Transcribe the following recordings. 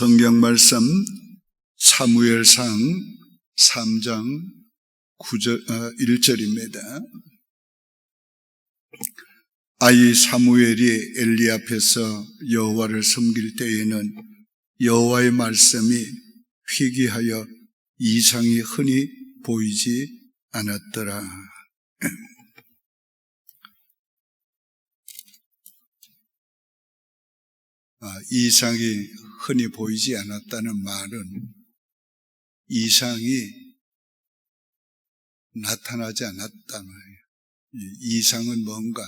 성경 말씀 사무엘상 3장 1절입니다. 아이 사무엘이 엘리 앞에서 여호와를 섬길 때에는 여호와의 말씀이 희귀하여 이상이 흔히 보이지 않았더라. 이상이 흔히 보이지 않았다는 말은 이상이 나타나지 않았다는 말이에요. 이상은 뭔가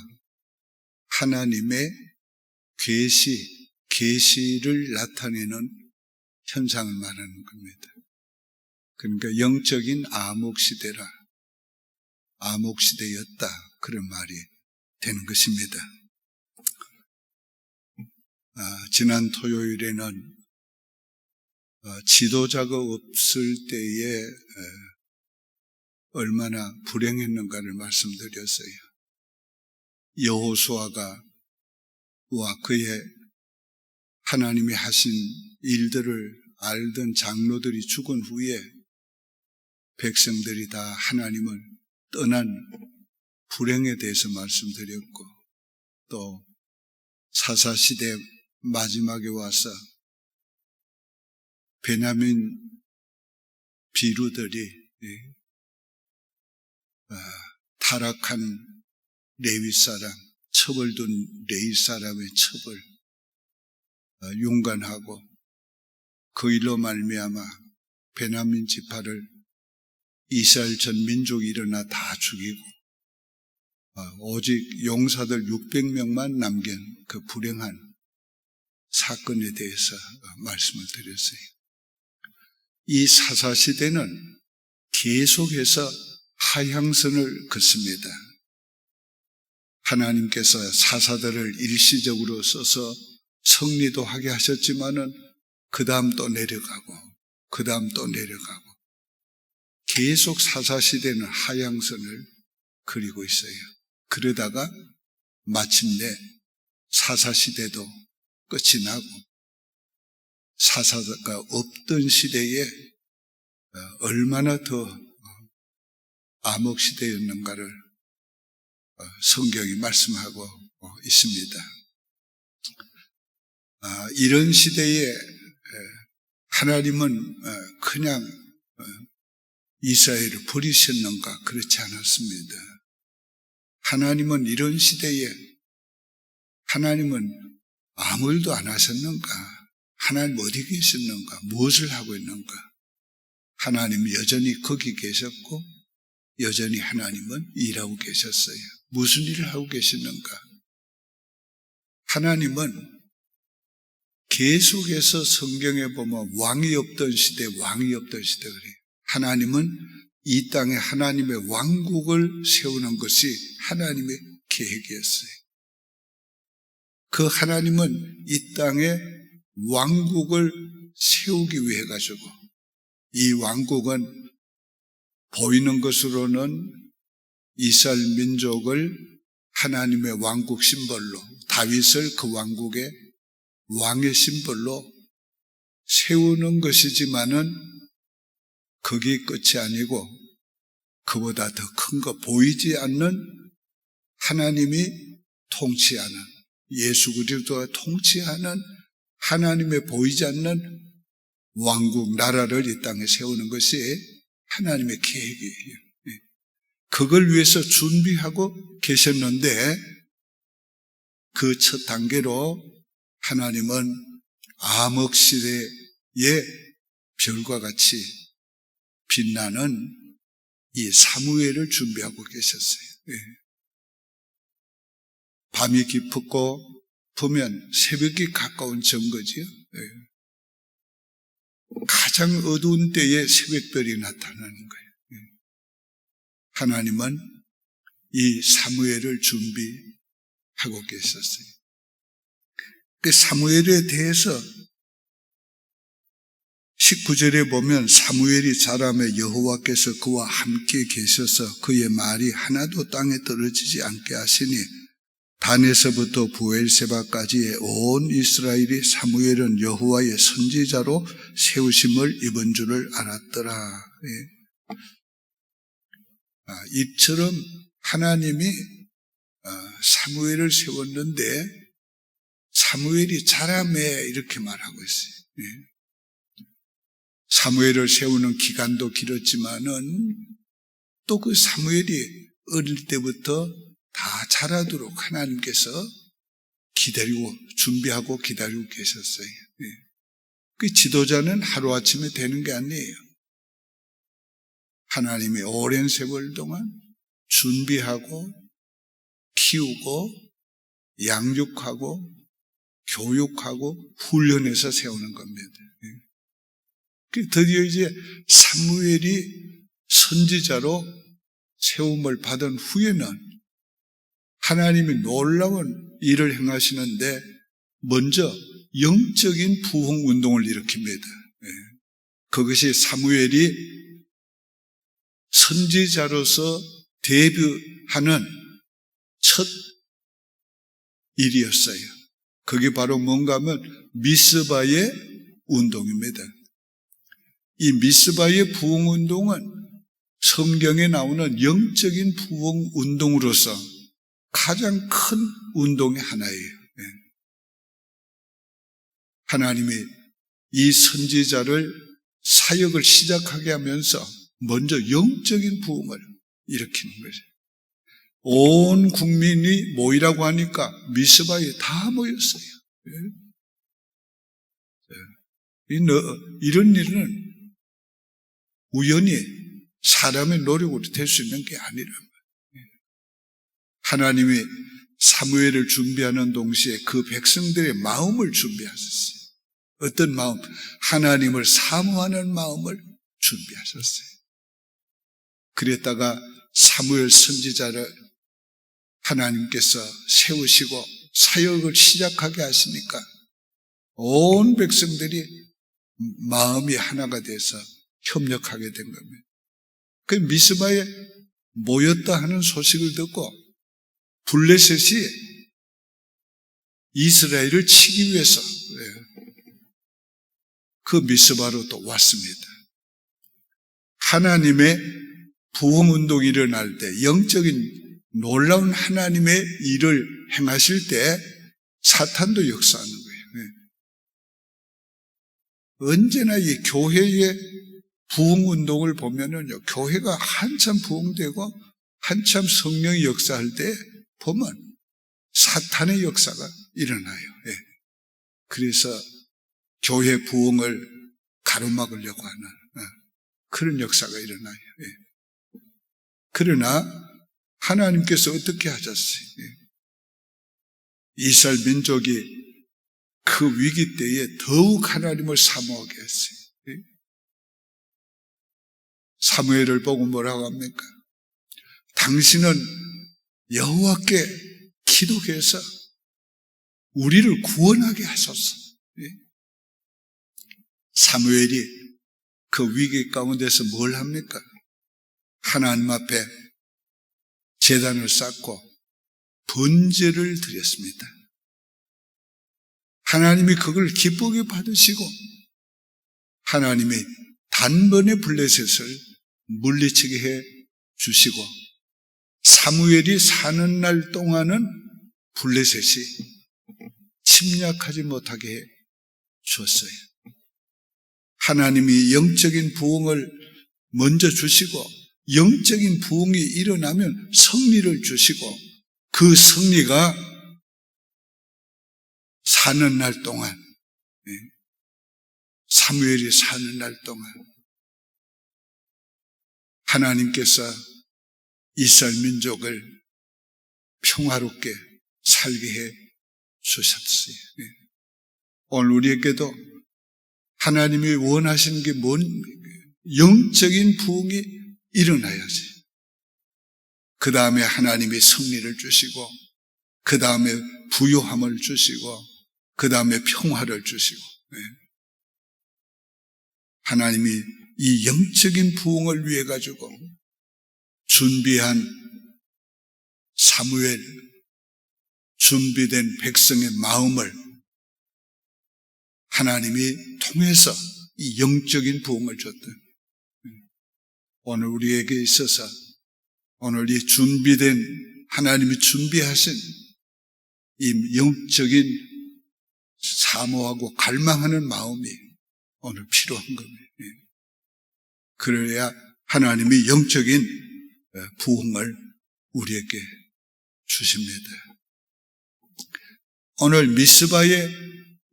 하나님의 계시를 나타내는 현상을 말하는 겁니다. 그러니까 영적인 암흑시대였다, 그런 말이 되는 것입니다. 지난 토요일에는 지도자가 없을 때에 얼마나 불행했는가를 말씀드렸어요. 여호수아가 그의 하나님이 하신 일들을 알던 장로들이 죽은 후에 백성들이 다 하나님을 떠난 불행에 대해서 말씀드렸고, 또 사사시대 마지막에 와서 베냐민 비류들이 타락한 레위 사람, 처벌둔 레위 사람의 처벌 용간하고 그 일로 말미암아 베냐민 지파를 이스라엘 전 민족이 일어나 다 죽이고 오직 용사들 600명만 남긴 그 불행한 사건에 대해서 말씀을 드렸어요. 이 사사시대는 계속해서 하향선을 걷습니다. 하나님께서 사사들을 일시적으로 써서 승리도 하게 하셨지만은 그 다음 또 내려가고 계속 사사시대는 하향선을 그리고 있어요. 그러다가 마침내 사사시대도 끝이 나고 사사가 없던 시대에 얼마나 더 암흑시대였는가를 성경이 말씀하고 있습니다. 이런 시대에 하나님은 그냥 이스라엘을 버리셨는가? 그렇지 않았습니다. 하나님은 이런 시대에 하나님은 아무 일도 안 하셨는가? 하나님 어디 계셨는가? 무엇을 하고 있는가? 하나님은 여전히 거기 계셨고 여전히 하나님은 일하고 계셨어요. 무슨 일을 하고 계시는가? 하나님은 계속해서 성경에 보면 왕이 없던 시대 그래요. 하나님은 이 땅에 하나님의 왕국을 세우는 것이 하나님의 계획이었어요. 그 하나님은 이 땅에 왕국을 세우기 위해 가지고 이 왕국은 보이는 것으로는 이스라엘 민족을 하나님의 왕국 심벌로, 다윗을 그 왕국의 왕의 심벌로 세우는 것이지만은 그게 끝이 아니고 그보다 더 큰 거, 보이지 않는 하나님이 통치하는, 예수 그리스도가 통치하는 하나님의 보이지 않는 왕국, 나라를 이 땅에 세우는 것이 하나님의 계획이에요. 그걸 위해서 준비하고 계셨는데 그 첫 단계로 하나님은 암흑시대의 별과 같이 빛나는 이 사무엘을 준비하고 계셨어요. 밤이 깊고 보면 새벽이 가까운 증거지요. 가장 어두운 때에 새벽별이 나타나는 거예요. 하나님은 이 사무엘을 준비하고 계셨어요. 그 사무엘에 대해서 19절에 보면 사무엘이 자라매 여호와께서 그와 함께 계셔서 그의 말이 하나도 땅에 떨어지지 않게 하시니 단에서부터 부엘세바까지의 온 이스라엘이 사무엘은 여호와의 선지자로 세우심을 입은 줄을 알았더라. 이처럼 하나님이 사무엘을 세웠는데 사무엘이 잘하매 이렇게 말하고 있어요. 사무엘을 세우는 기간도 길었지만은 또 그 사무엘이 어릴 때부터 다 자라도록 하나님께서 기다리고 준비하고 기다리고 계셨어요. 그 지도자는 하루아침에 되는 게 아니에요. 하나님이 오랜 세월 동안 준비하고 키우고 양육하고 교육하고 훈련해서 세우는 겁니다. 드디어 이제 사무엘이 선지자로 세움을 받은 후에는 하나님이 놀라운 일을 행하시는데 먼저 영적인 부흥운동을 일으킵니다. 그것이 사무엘이 선지자로서 데뷔하는 첫 일이었어요. 그게 바로 뭔가 하면 미스바의 운동입니다. 이 미스바의 부흥운동은 성경에 나오는 영적인 부흥운동으로서 가장 큰 운동의 하나예요. 하나님이 이 선지자를 사역을 시작하게 하면서 먼저 영적인 부흥을 일으키는 거죠. 온 국민이 모이라고 하니까 미스바에 다 모였어요. 이런 일은 우연히 사람의 노력으로 될 수 있는 게 아니란 말이에요. 하나님이 사무엘을 준비하는 동시에 그 백성들의 마음을 준비하셨어요. 어떤 마음? 하나님을 사모하는 마음을 준비하셨어요. 그랬다가 사무엘 선지자를 하나님께서 세우시고 사역을 시작하게 하시니까 온 백성들이 마음이 하나가 돼서 협력하게 된 겁니다. 그 미스바에 모였다 하는 소식을 듣고 블레셋이 이스라엘을 치기 위해서 그 미스바로 또 왔습니다. 하나님의 부흥운동이 일어날 때 영적인 놀라운 하나님의 일을 행하실 때 사탄도 역사하는 거예요. 언제나 이 교회의 부흥운동을 보면은요, 교회가 한참 부흥되고 한참 성령이 역사할 때 보면 사탄의 역사가 일어나요. 그래서 교회 부흥을 가로막으려고 하는 그런 역사가 일어나요. 그러나 하나님께서 어떻게 하셨어요? 이스라엘 민족이 그 위기 때에 더욱 하나님을 사모하게 했어요. 사무엘을 보고 뭐라고 합니까? 당신은 여호와께 기도해서 우리를 구원하게 하소서. 사무엘이 그 위기 가운데서 뭘 합니까? 하나님 앞에 제단을 쌓고 번제를 드렸습니다. 하나님이 그걸 기쁘게 받으시고 하나님이 단번에 블레셋을 물리치게 해 주시고 사무엘이 사는 날 동안은 블레셋이 침략하지 못하게 해 주었어요. 하나님이 영적인 부흥을 먼저 주시고 영적인 부흥이 일어나면 승리를 주시고 그 승리가 사는 날 동안 사무엘이 사는 날 동안 하나님께서 이스라엘 민족을 평화롭게 살게 해 주셨어요. 오늘 우리에게도 하나님이 원하시는 게 뭔 영적인 부흥이 일어나야지. 그 다음에 하나님이 승리를 주시고 그 다음에 부요함을 주시고 그 다음에 평화를 주시고 하나님이 이 영적인 부흥을 위해 가지고 준비한 사무엘 준비된 백성의 마음을 하나님이 통해서 이 영적인 부흥을 줬다. 오늘 우리에게 있어서 오늘 이 준비된 하나님이 준비하신 이 영적인 사모하고 갈망하는 마음이 오늘 필요한 겁니다. 그래야 하나님이 영적인 부흥을 우리에게 주십니다. 오늘 미스바의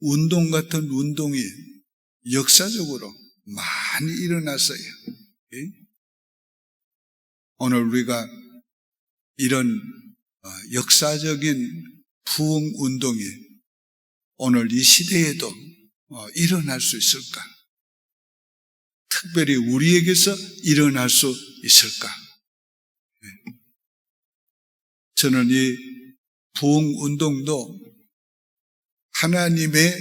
운동 같은 운동이 역사적으로 많이 일어났어요. 오늘 우리가 이런 역사적인 부흥 운동이 오늘 이 시대에도 일어날 수 있을까? 특별히 우리에게서 일어날 수 있을까? 저는 이 부흥 운동도 하나님의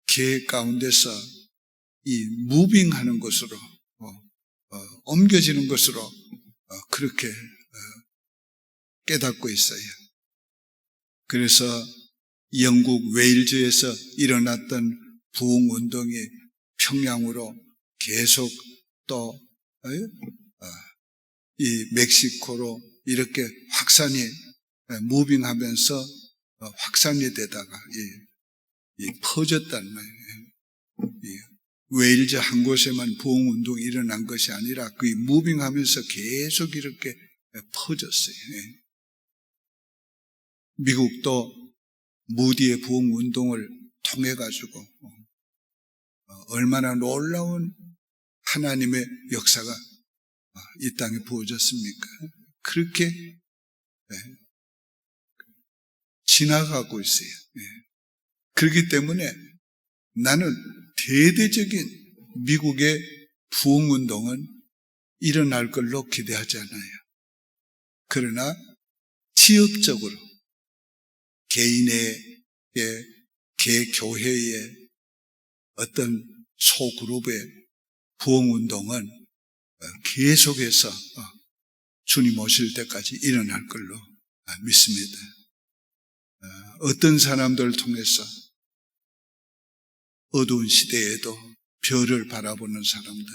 계획 가운데서 이 무빙하는 것으로 옮겨지는 것으로 그렇게 깨닫고 있어요. 그래서 영국 웨일즈에서 일어났던 부흥 운동이 평양으로 계속 또 이 멕시코로 이렇게 확산이 무빙하면서 확산이 되다가 퍼졌단 말이에요. 웨일즈 한 곳에만 부흥 운동이 일어난 것이 아니라 그 무빙하면서 계속 이렇게 퍼졌어요. 미국도 무디의 부흥 운동을 통해 가지고 얼마나 놀라운 하나님의 역사가 이 땅에 부어졌습니까? 그렇게 지나가고 있어요. 그렇기 때문에 나는 대대적인 미국의 부흥 운동은 일어날 걸로 기대하지 않아요. 그러나 지역적으로 개인의 개교회의 어떤 소그룹의 부흥 운동은 계속해서 주님 오실 때까지 일어날 걸로 믿습니다. 어떤 사람들을 통해서 어두운 시대에도 별을 바라보는 사람들,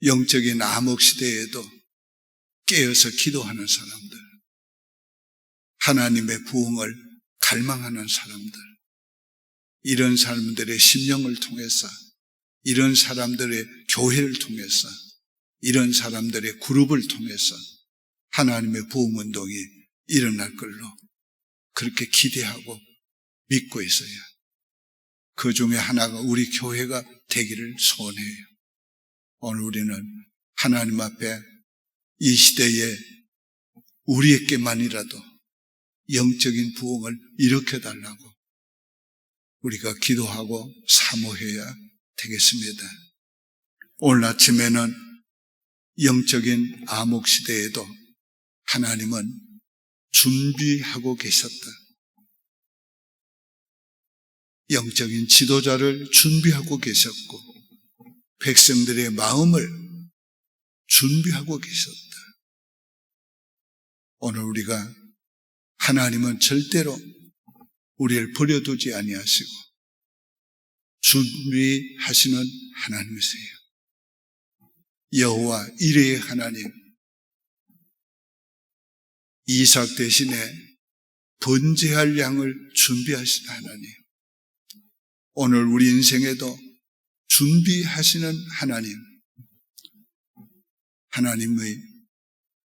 영적인 암흑 시대에도 깨어서 기도하는 사람들, 하나님의 부흥을 갈망하는 사람들, 이런 사람들의 심령을 통해서, 이런 사람들의 교회를 통해서, 이런 사람들의 그룹을 통해서 하나님의 부흥 운동이 일어날 걸로 그렇게 기대하고 믿고 있어요. 그 중에 하나가 우리 교회가 되기를 소원해요. 오늘 우리는 하나님 앞에 이 시대에 우리에게만이라도 영적인 부흥을 일으켜달라고 우리가 기도하고 사모해야 되겠습니다. 오늘 아침에는 영적인 암흑 시대에도 하나님은 준비하고 계셨다. 영적인 지도자를 준비하고 계셨고 백성들의 마음을 준비하고 계셨다. 오늘 우리가 하나님은 절대로 우리를 버려두지 아니하시고 준비하시는 하나님이세요. 여호와 이레의 하나님, 이삭 대신에 번제할 양을 준비하시는 하나님, 오늘 우리 인생에도 준비하시는 하나님, 하나님의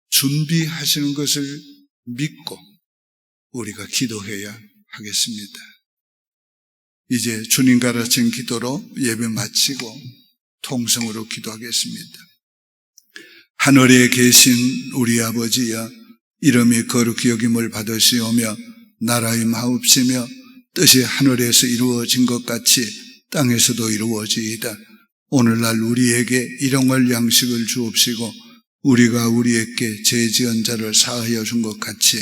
준비하시는 것을 믿고 우리가 기도해야 하겠습니다. 이제 주님 가르친 기도로 예배 마치고 통성으로 기도하겠습니다. 하늘에 계신 우리 아버지여, 이름이 거룩히 여김을 받으시오며 나라의 마옵시며 뜻이 하늘에서 이루어진 것 같이 땅에서도 이루어지이다. 오늘날 우리에게 일용할 양식을 주옵시고 우리가 우리에게 죄 지은 자를 사하여 준 것 같이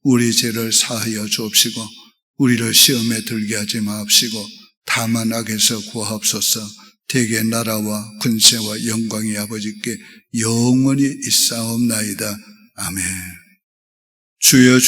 우리 죄를 사하여 주옵시고 우리를 시험에 들게 하지 마옵시고 다만 악에서 구하옵소서. 대개 나라와 권세와 영광이 아버지께 영원히 있사옵나이다. 아멘. 주여